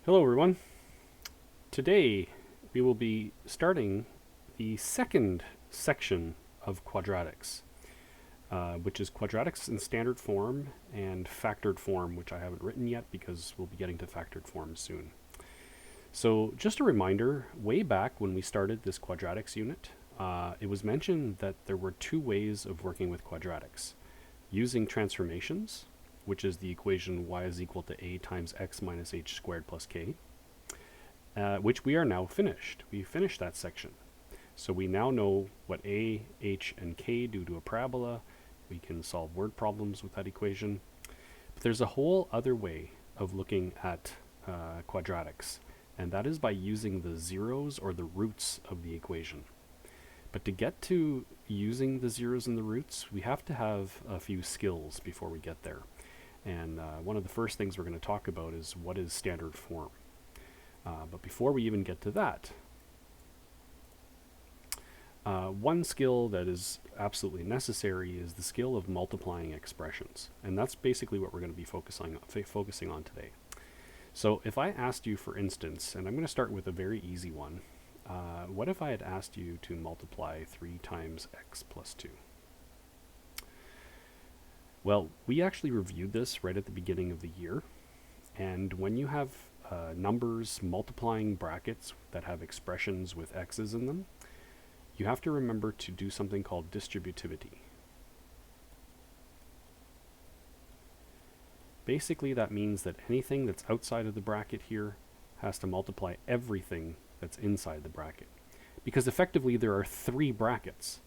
Hello everyone. Today we will be starting the second section of quadratics, which is quadratics in standard form and factored form, which I haven't written yet because we'll be getting to factored form soon. So just a reminder, way back when we started this quadratics unit, it was mentioned that there were two ways of working with quadratics. Using transformations, which is the equation y is equal to a times x minus h squared plus k, which we are now finished. We finished that section. So we now know what a, h, and k do to a parabola. We can solve word problems with that equation. But there's a whole other way of looking at quadratics, and that is by using the zeros or the roots of the equation. But to get to using the zeros and the roots, we have to have a few skills before we get there. And one of the first things we're going to talk about is what is standard form. But before we even get to that, one skill that is absolutely necessary is the skill of multiplying expressions. And that's basically what we're going to be focusing on today. So if I asked you, for instance, and I'm going to start with a very easy one, what if I had asked you to multiply 3 times x plus 2? Well, we actually reviewed this right at the beginning of the year, and when you have numbers multiplying brackets that have expressions with x's in them, you have to remember to do something called distributivity. Basically, that means that anything that's outside of the bracket here has to multiply everything that's inside the bracket. Because effectively there are 3 brackets.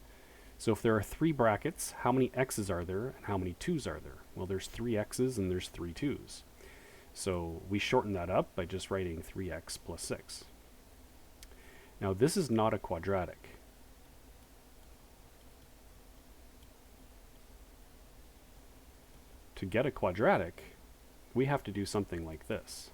So if there are 3 brackets, how many x's are there and how many 2's are there? Well, there's 3 x's and there's 3 2's. So we shorten that up by just writing 3x plus 6. Now this is not a quadratic. To get a quadratic, we have to do something like this.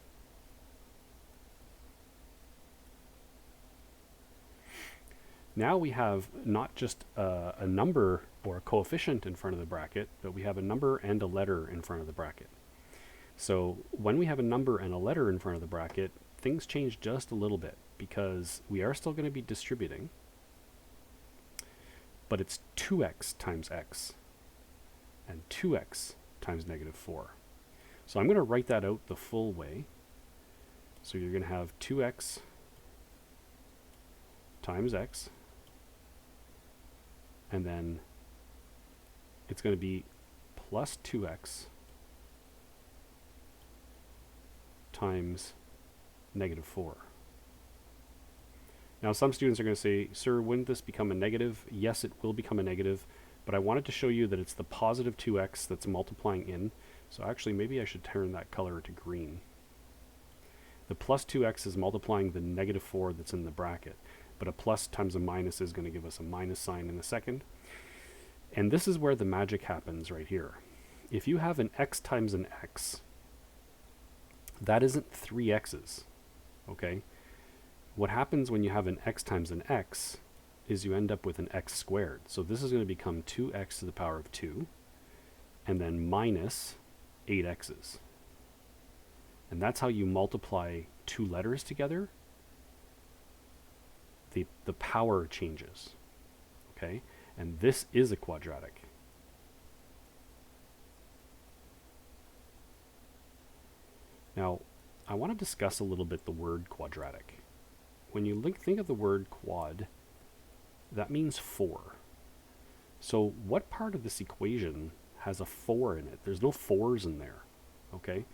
Now we have not just a number or a coefficient in front of the bracket, but we have a number and a letter in front of the bracket. So when we have a number and a letter in front of the bracket, things change just a little bit because we are still going to be distributing, but it's 2x times x and 2x times negative 4. So I'm going to write that out the full way. So you're going to have 2x times x, and then it's going to be plus 2x times negative 4. Now some students are going to say, sir, wouldn't this become a negative? Yes, it will become a negative, but I wanted to show you that it's the positive 2x that's multiplying in. So actually maybe I should turn that color to green. The plus 2x is multiplying the negative 4 that's in the bracket, but a plus times a minus is going to give us a minus sign in a second. And this is where the magic happens right here. If you have an x times an x, that isn't 3 x's, okay? What happens when you have an x times an x is you end up with an x squared. So this is going to become 2x to the power of 2, and then minus 8 x's. And that's how you multiply 2 letters together. The power changes, okay? And this is a quadratic. Now, I want to discuss a little bit the word quadratic. When you think of the word quad, that means 4. So what part of this equation has a 4 in it? There's no 4's in there, okay?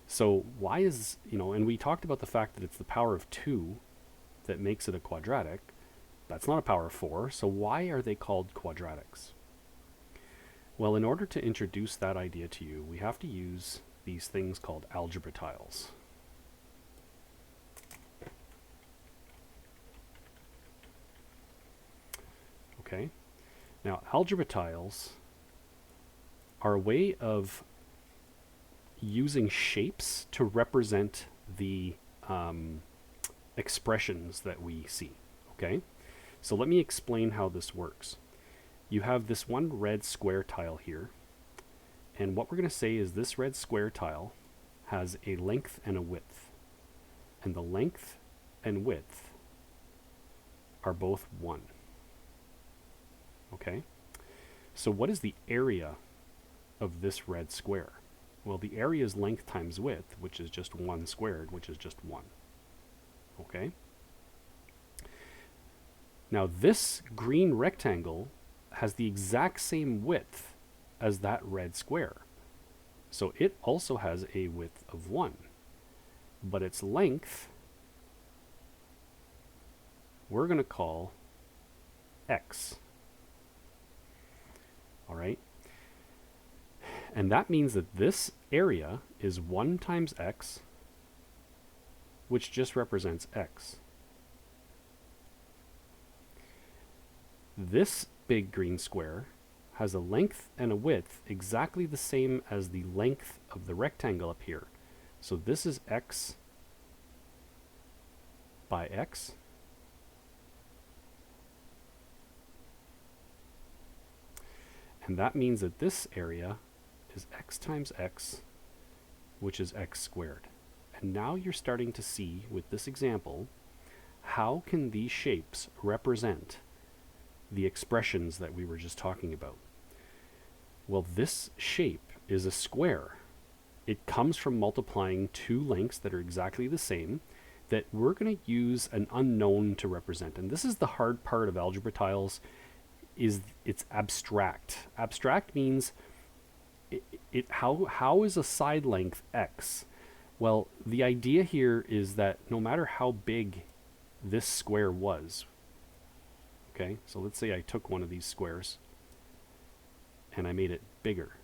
So why is, and we talked about the fact that it's the power of 2 that makes it a quadratic. That's not a power of 4, so why are they called quadratics? Well, in order to introduce that idea to you, we have to use these things called algebra tiles. Okay, now algebra tiles are a way of using shapes to represent the expressions that we see, okay? So let me explain how this works. You have this one red square tile here, and what we're going to say is this red square tile has a length and a width. and the length and width are both 1. Okay? So what is the area of this red square? Well, the area is length times width, which is just 1 squared, which is just 1. Okay? Now this green rectangle has the exact same width as that red square. So it also has a width of 1. But its length, we're going to call x. All right? And that means that this area is 1 times x, which just represents x. This big green square has a length and a width exactly the same as the length of the rectangle up here. So this is x by x. And that means that this area is x times x, which is x squared. And now you're starting to see with this example, how can these shapes represent the expressions that we were just talking about? Well, this shape is a square. It comes from multiplying two lengths that are exactly the same that we're going to use an unknown to represent. And this is the hard part of algebra tiles, is it's abstract. Abstract means how is a side length x? Well, the idea here is that no matter how big this square was, okay, so let's say I took one of these squares and I made it bigger.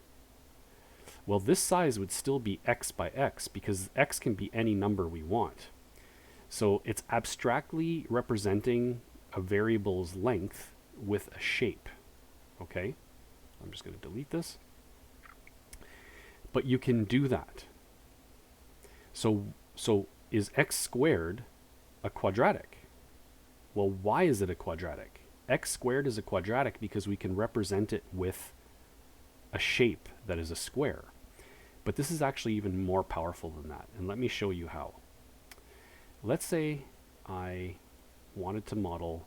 Well, this size would still be x by x because x can be any number we want. So it's abstractly representing a variable's length with a shape. Okay? I'm just going to delete this. But you can do that. So is x squared a quadratic? Well, why is it a quadratic? X squared is a quadratic because we can represent it with a shape that is a square. But this is actually even more powerful than that. And let me show you how. Let's say I wanted to model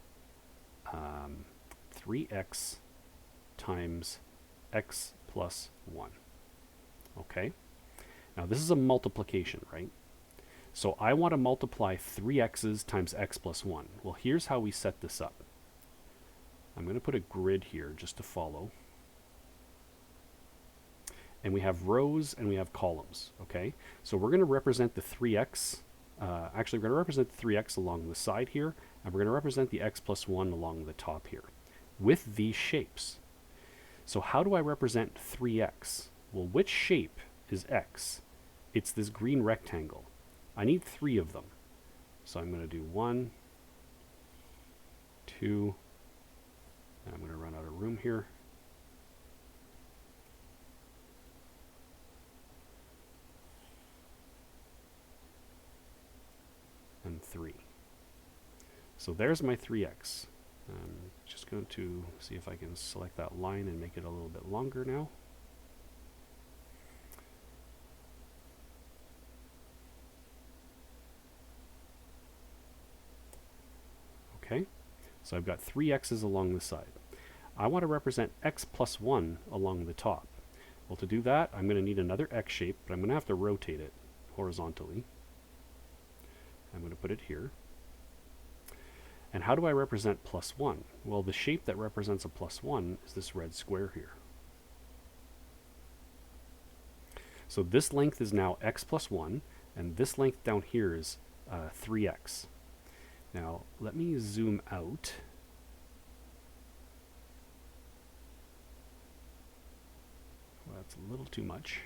3x times x plus 1. Okay? Now this is a multiplication, right? So I want to multiply 3x's times x plus 1. Well, here's how we set this up. I'm going to put a grid here just to follow. And we have rows and we have columns, okay? So we're going to represent the 3x. Actually, we're going to represent the 3x along the side here, and we're going to represent the x plus 1 along the top here with these shapes. So how do I represent 3x? Well, which shape is x? It's this green rectangle. I need 3 of them. So I'm going to do 1, 2, and I'm going to run out of room here. And 3. So there's my 3x. I'm just going to see if I can select that line and make it a little bit longer now. Okay, so I've got 3 x's along the side. I want to represent x plus 1 along the top. Well, to do that, I'm going to need another x shape, but I'm going to have to rotate it horizontally. I'm going to put it here. And how do I represent plus 1? Well, the shape that represents a plus 1 is this red square here. So this length is now x plus 1, and this length down here is 3x. Now, let me zoom out. Well, that's a little too much.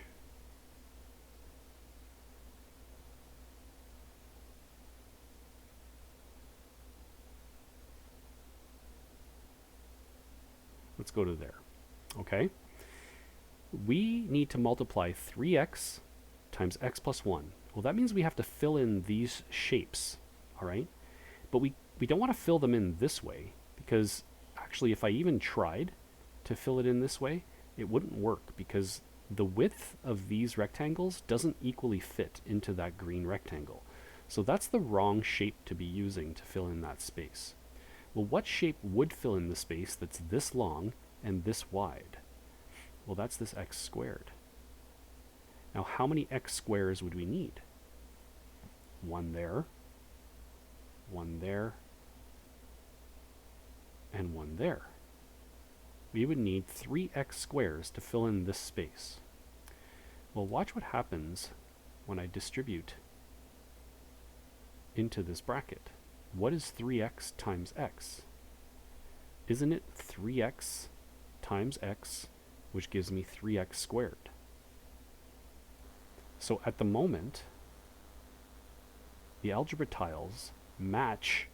Let's go to there. Okay? We need to multiply 3x times x plus 1. Well, that means we have to fill in these shapes, all right? But we don't want to fill them in this way, because actually if I even tried to fill it in this way, it wouldn't work, because the width of these rectangles doesn't equally fit into that green rectangle. So that's the wrong shape to be using to fill in that space. Well, what shape would fill in the space that's this long and this wide? Well, that's this x squared. Now, how many x squares would we need? One there, and one there. We would need 3x squares to fill in this space. Well, watch what happens when I distribute into this bracket. What is 3x times x? Isn't it 3x times x, which gives me 3x squared? So at the moment, the algebra tiles match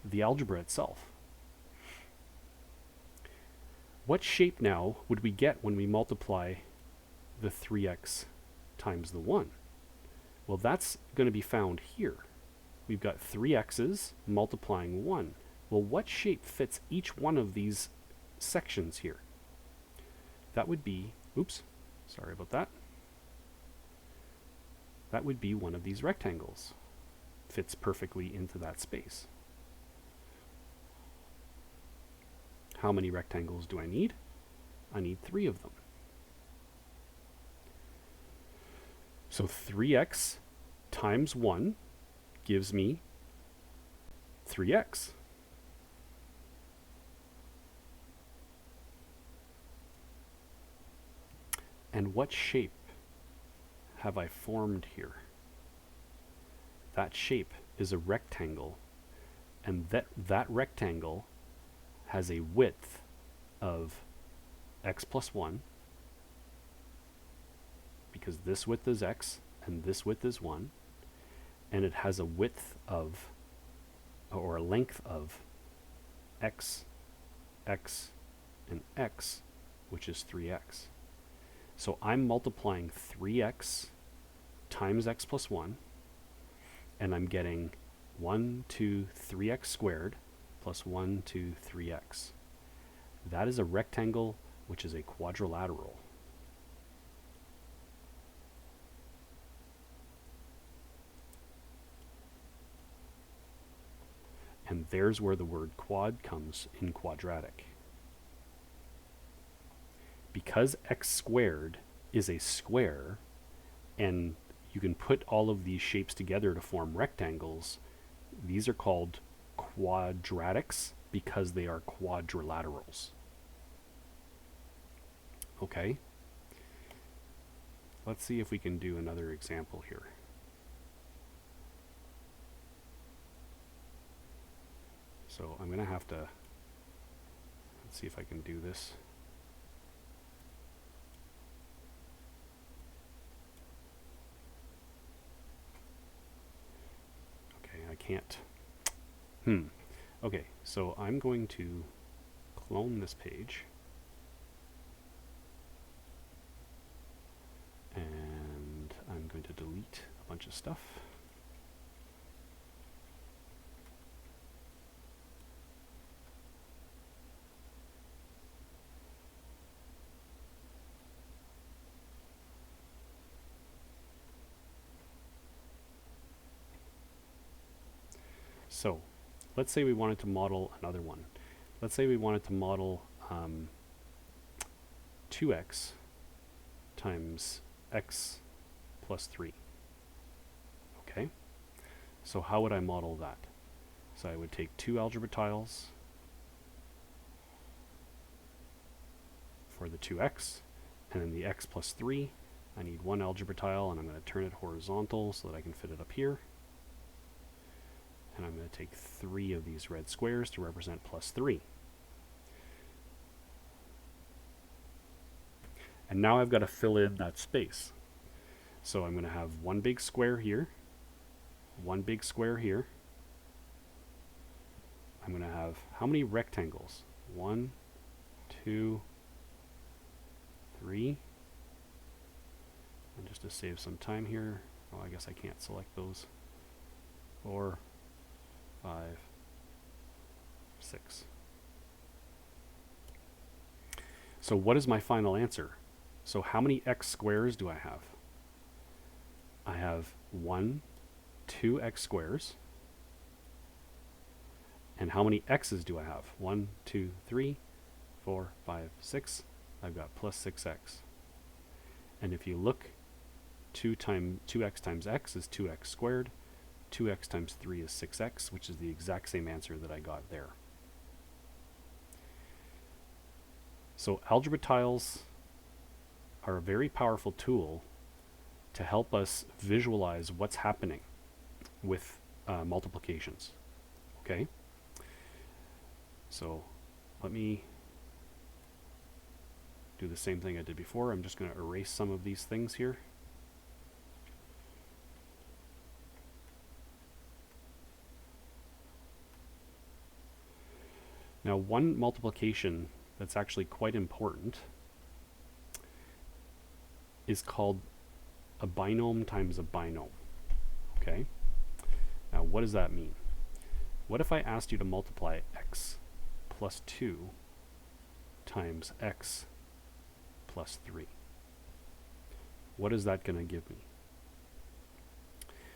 the algebra itself. What shape now would we get when we multiply the 3x times the 1? Well, that's going to be found here. We've got 3x's multiplying 1. Well, what shape fits each one of these sections here? That would be, oops, sorry about that. That would be one of these rectangles. Fits perfectly into that space. How many rectangles do I need? I need 3 of them. So 3x times 1 gives me 3x. And what shape have I formed here? That shape is a rectangle, and that rectangle has a width of x plus 1, because this width is x and this width is 1, and it has a width of, or a length of, x, x, and x, which is 3x. So I'm multiplying 3x times x plus 1, and I'm getting 1, 2, 3x squared plus 1, 2, 3x. That is a rectangle, which is a quadrilateral. And there's where the word quad comes in quadratic. Because x squared is a square, and you can put all of these shapes together to form rectangles, these are called quadratics because they are quadrilaterals. Okay? Let's see if we can do another example here. So I'm going to have to, let's see if I can do this. Okay, I can't. Okay, so I'm going to clone this page. And I'm going to delete a bunch of stuff. So let's say we wanted to model another one. Let's say we wanted to model 2x times x plus 3. Okay? So how would I model that? So I would take 2 algebra tiles for the 2x, and then the x plus 3. I need 1 algebra tile, and I'm going to turn it horizontal so that I can fit it up here. And I'm going to take 3 of these red squares to represent plus 3. And now I've got to fill in that space. So I'm going to have 1 big square here, 1 big square here. I'm going to have how many rectangles? 1, 2, 3. And just to save some time here, oh, I guess I can't select those. 4, 5, 6. So what is my final answer? So how many x squares do I have? I have 1, 2x squares. And how many x's do I have? 1, 2, 3, 4, 5, 6. I've got plus 6x. And if you look, 2x times x is 2x squared. 2x times 3 is 6x, which is the exact same answer that I got there. So algebra tiles are a very powerful tool to help us visualize what's happening with multiplications. Okay? So let me do the same thing I did before. I'm just going to erase some of these things here. Now, one multiplication that's actually quite important is called a binom times a binom. Okay? Now, what does that mean? What if I asked you to multiply x plus 2 times x plus 3? What is that going to give me?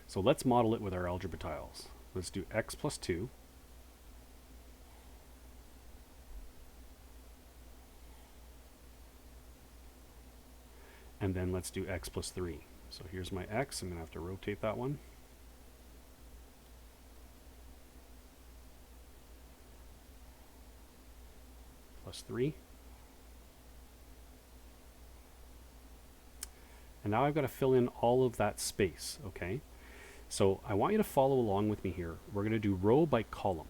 So let's model it with our algebra tiles. Let's do x plus 2 and then let's do x plus 3. So here's my x. I'm going to have to rotate that one. Plus 3. And now I've got to fill in all of that space, okay? So I want you to follow along with me here. We're going to do row by column,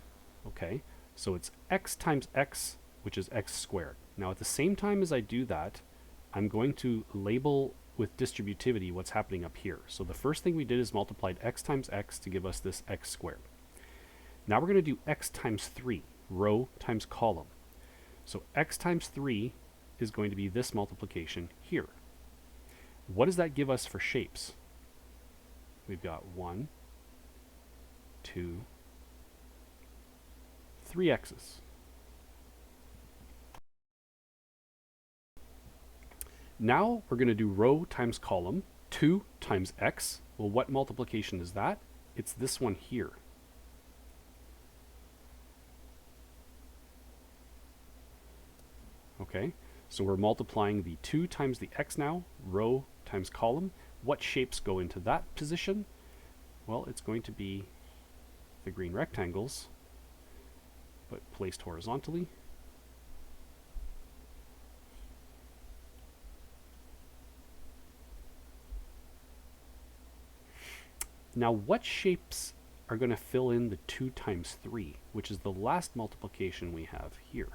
okay? So it's x times x, which is x squared. Now at the same time as I do that, I'm going to label with distributivity what's happening up here. So the first thing we did is multiplied x times x to give us this x squared. Now we're going to do x times 3, row times column. So x times 3 is going to be this multiplication here. What does that give us for shapes? We've got 1, 2, 3 x's. Now we're going to do row times column, 2 times x. Well, what multiplication is that? It's this one here. Okay, so we're multiplying the 2 times the x now, row times column. What shapes go into that position? Well, it's going to be the green rectangles, but placed horizontally. Now, what shapes are going to fill in the 2 times 3, which is the last multiplication we have here?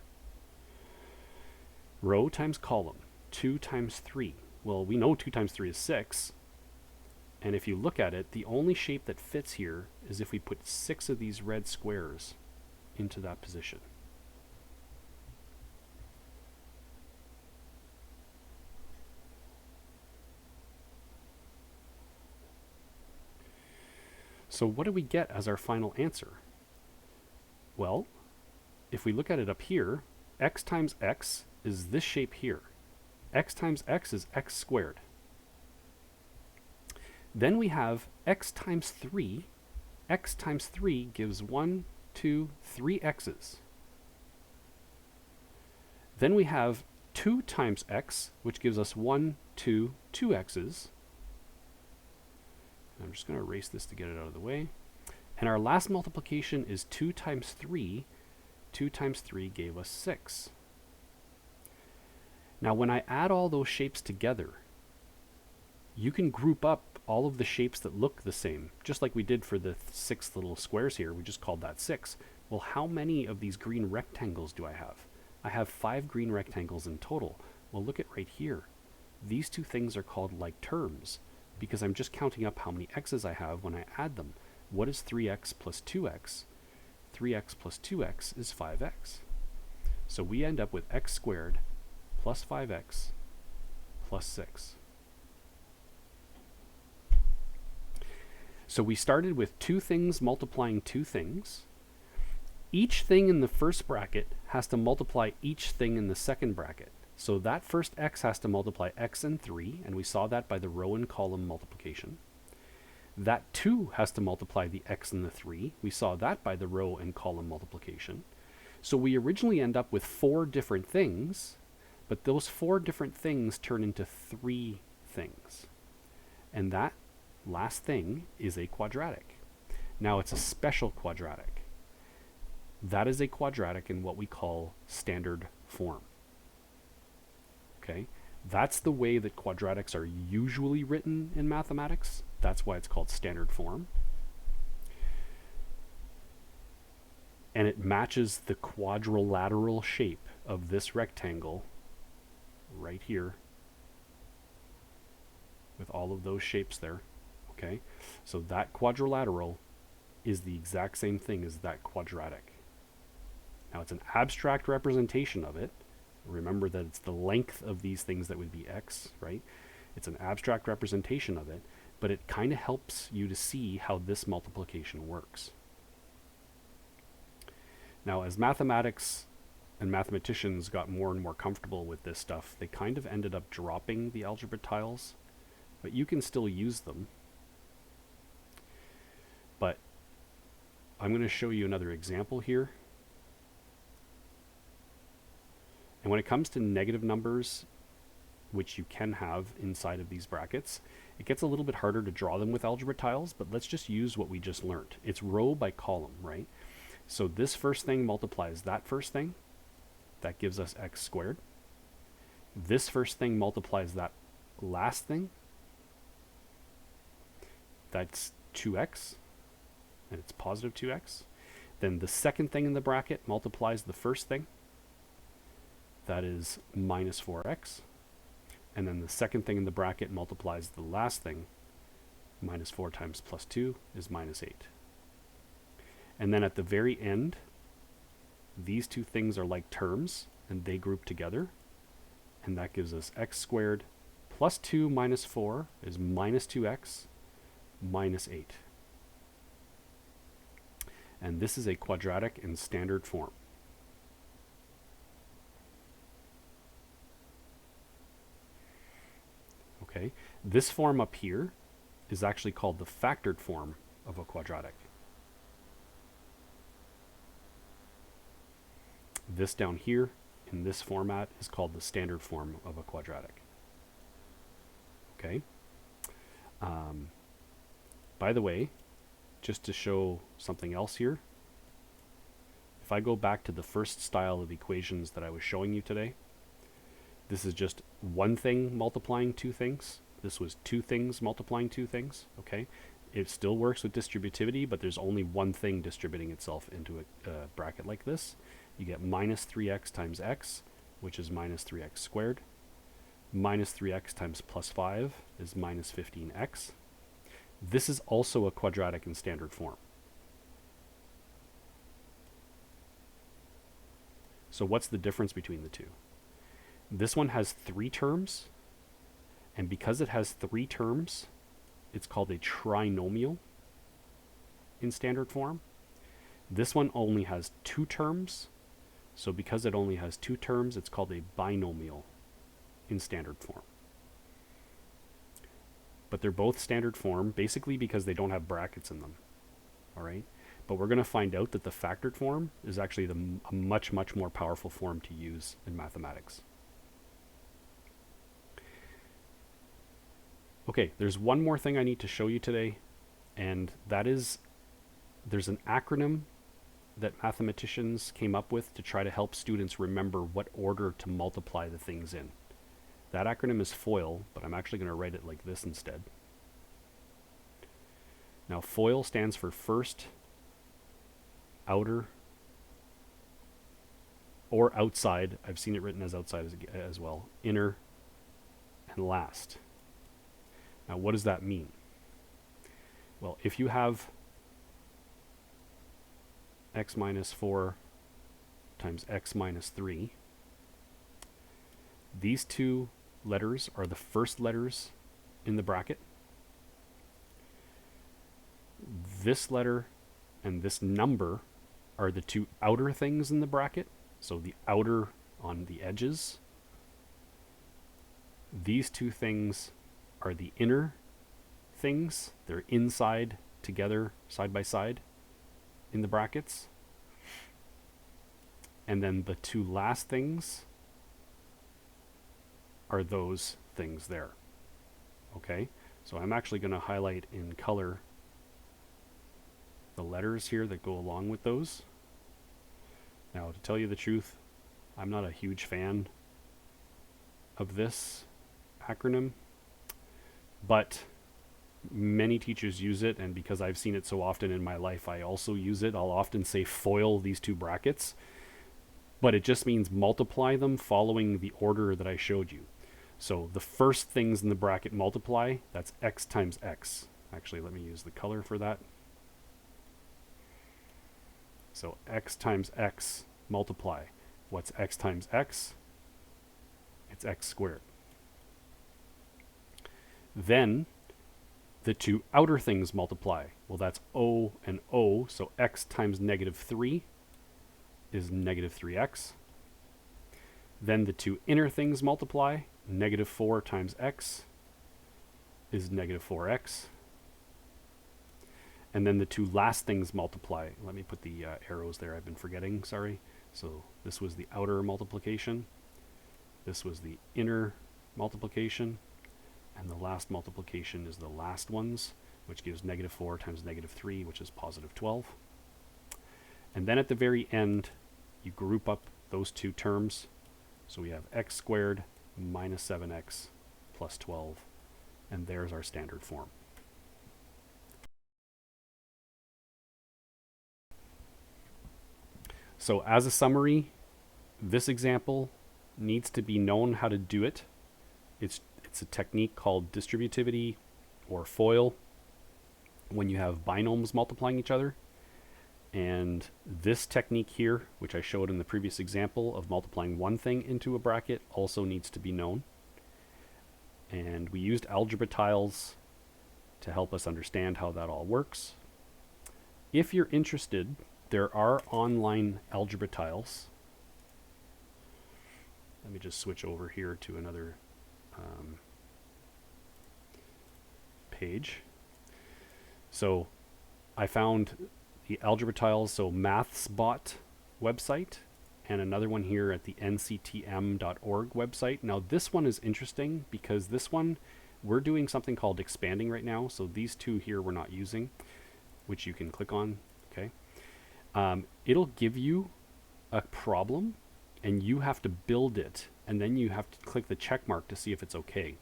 Row times column, 2 times 3. Well, we know 2 times 3 is 6. And if you look at it, the only shape that fits here is if we put 6 of these red squares into that position. So what do we get as our final answer? Well, if we look at it up here, x times x is this shape here. X times x is x squared. Then we have x times 3. X times 3 gives 1, 2, 3 x's. Then we have 2 times x, which gives us 1, 2, 2 x's. I'm just going to erase this to get it out of the way. And our last multiplication is 2 times 3. 2 times 3 gave us 6. Now when I add all those shapes together, you can group up all of the shapes that look the same, just like we did for the 6 little squares here. We just called that 6. Well, how many of these green rectangles do I have? I have 5 green rectangles in total. Well, look at right here. These two things are called like terms, because I'm just counting up how many x's I have when I add them. What is 3x plus 2x? 3x plus 2x is 5x. So we end up with x squared plus 5x plus 6. So we started with 2 things multiplying 2 things. Each thing in the first bracket has to multiply each thing in the second bracket. So that first x has to multiply x and 3, and we saw that by the row and column multiplication. That too has to multiply the x and the 3. We saw that by the row and column multiplication. So we originally end up with 4 different things, but those 4 different things turn into 3 things. And that last thing is a quadratic. Now it's a special quadratic. That is a quadratic in what we call standard form. Okay? That's the way that quadratics are usually written in mathematics. That's why it's called standard form. And it matches the quadrilateral shape of this rectangle right here with all of those shapes there. Okay? So that quadrilateral is the exact same thing as that quadratic. Now it's an abstract representation of it. Remember that it's the length of these things that would be x, right? It's an abstract representation of it, but it kind of helps you to see how this multiplication works. Now, as mathematics and mathematicians got more and more comfortable with this stuff, they kind of ended up dropping the algebra tiles, but you can still use them. But I'm going to show you another example here. And when it comes to negative numbers, which you can have inside of these brackets, it gets a little bit harder to draw them with algebra tiles, but let's just use what we just learned. It's row by column, right? So this first thing multiplies that first thing. That gives us x squared. This first thing multiplies that last thing. That's 2x, and it's positive 2x. Then the second thing in the bracket multiplies the first thing. That is minus 4x. And then the second thing in the bracket multiplies the last thing. Minus 4 times plus 2 is minus 8. And then at the very end, these two things are like terms, and they group together. And that gives us x squared plus 2 minus 4 is minus 2x minus 8. And this is a quadratic in standard form. Okay, this form up here is actually called the factored form of a quadratic. This down here in this format is called the standard form of a quadratic. Okay. By the way, just to show something else here, if I go back to the first style of equations that I was showing you today, this is just one thing multiplying two things. This was two things multiplying two things, okay? It still works with distributivity, but there's only one thing distributing itself into a bracket like this. You get minus 3x times x, which is minus 3x squared. Minus 3x times plus 5 is minus 15x. This is also a quadratic in standard form. So what's the difference between the two? This one has 3 terms, and because it has 3 terms, it's called a trinomial in standard form. This one only has 2 terms, so because it only has 2 terms, it's called a binomial in standard form. But they're both standard form, basically because they don't have brackets in them. All right? But we're going to find out that the factored form is actually a much, much more powerful form to use in mathematics. Okay, there's one more thing I need to show you today, and that is there's an acronym that mathematicians came up with to try to help students remember what order to multiply the things in. That acronym is FOIL, but I'm actually going to write it like this instead. Now, FOIL stands for first, outer, or outside. I've seen it written as outside as well. Inner, and last. Now, what does that mean? Well, if you have x minus 4 times x minus 3, these two letters are the first letters in the bracket. This letter and this number are the two outer things in the bracket, so the outer on the edges. These two things are the inner things, they're inside together, side by side in the brackets. And then the two last things are those things there. Okay, so I'm actually going to highlight in color the letters here that go along with those. Now, to tell you the truth, I'm not a huge fan of this acronym, but many teachers use it, and because I've seen it so often in my life, I also use it. I'll often say FOIL these two brackets, but it just means multiply them following the order that I showed you. So the first things in the bracket multiply, that's x times x. Actually, let me use the color for that. So x times x multiply. What's x times x? It's x squared. Then the two outer things multiply. Well, that's O and O, so x times negative 3 is negative 3x. Then the two inner things multiply. Negative 4 times x is negative 4x. And then the two last things multiply. Let me put the arrows there. I've been forgetting, sorry. So this was the outer multiplication. This was the inner multiplication. And the last multiplication is the last ones, which gives negative 4 times negative 3, which is positive 12. And then at the very end, you group up those two terms. So we have x squared minus 7x plus 12. And there's our standard form. So as a summary, this example needs to be known how to do it. It's a technique called distributivity or FOIL when you have binomes multiplying each other. And this technique here, which I showed in the previous example of multiplying one thing into a bracket, also needs to be known. And we used Algebra Tiles to help us understand how that all works. If you're interested, there are online Algebra Tiles. Let me just switch over here to another page. So I found the Algebra Tiles, so MathsBot website, and another one here at the nctm.org website. Now this one is interesting because this one, we're doing something called expanding right now. So these two here we're not using, which you can click on, okay? It'll give you a problem and you have to build it, and then you have to click the check mark to see if it's okay.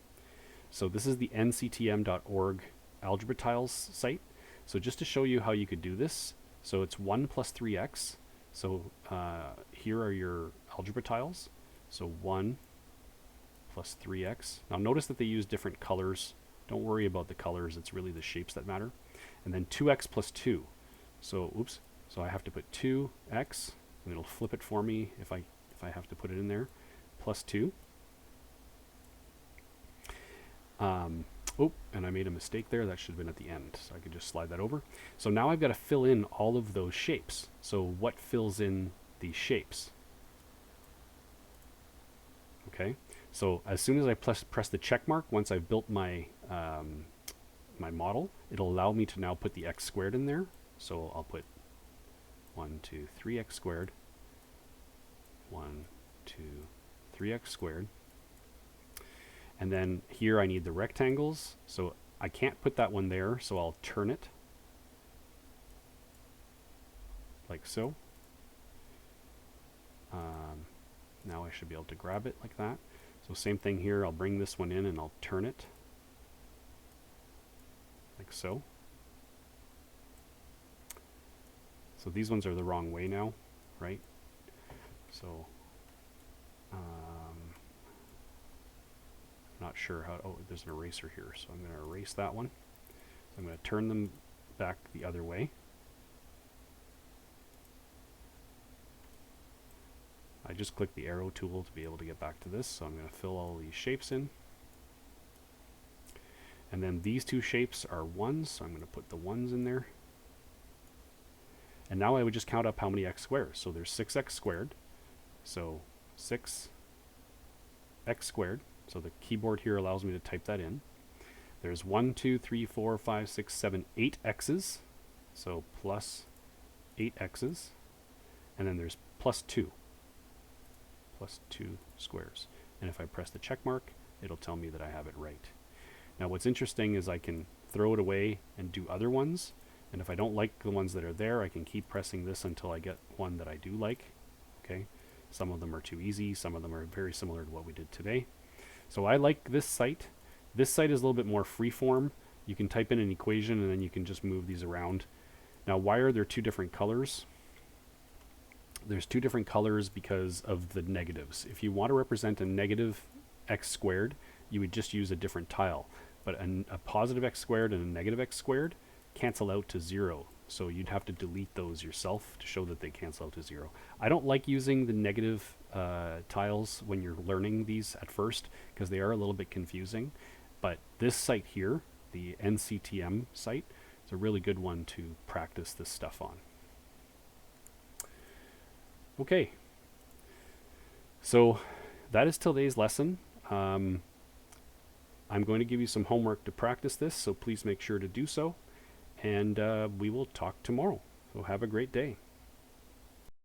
So this is the nctm.org Algebra Tiles site. So just to show you how you could do this, so it's 1 plus 3x. So here are your algebra tiles. So 1 plus 3x. Now notice that they use different colors. Don't worry about the colors, it's really the shapes that matter. And then 2x plus 2. So oops, so I have to put 2x, and it'll flip it for me if I have to put it in there, plus 2. Oh, and I made a mistake there. That should have been at the end. So I could just slide that over. So now I've got to fill in all of those shapes. So what fills in these shapes? Okay. So as soon as I press the check mark, once I've built my my model, it'll allow me to now put the x squared in there. So I'll put 1, 2, 3x squared. 1, 2, 3x squared. And then here I need the rectangles, so I can't put that one there, so I'll turn it like so. Now I should be able to grab it like that. So same thing here, I'll bring this one in and I'll turn it like so. So these ones are the wrong way now, right? So not sure how, oh, there's an eraser here, so I'm going to erase that one. So I'm going to turn them back the other way. I just clicked the arrow tool to be able to get back to this, so I'm going to fill all these shapes in. And then these two shapes are 1s, so I'm going to put the 1s in there. And now I would just count up how many x squares. So there's 6x squared, so 6x squared. So the keyboard here allows me to type that in. There's 1, 2, 3, 4, 5, 6, 7, 8 x's. So plus 8 x's. And then there's plus 2 squares. And if I press the check mark, it'll tell me that I have it right. Now what's interesting is I can throw it away and do other ones. And if I don't like the ones that are there, I can keep pressing this until I get one that I do like. Okay. Some of them are too easy. Some of them are very similar to what we did today. So I like this site. This site is a little bit more freeform. You can type in an equation and then you can just move these around. Now, why are there two different colors? There's two different colors because of the negatives. If you want to represent a negative x squared, you would just use a different tile. But a positive x squared and a negative x squared cancel out to 0. So you'd have to delete those yourself to show that they cancel out to 0. I don't like using the negative tiles when you're learning these at first because they are a little bit confusing. But this site here, the NCTM site, is a really good one to practice this stuff on. Okay, so that is today's lesson. I'm going to give you some homework to practice this, so please make sure to do so. And we will talk tomorrow. So have a great day.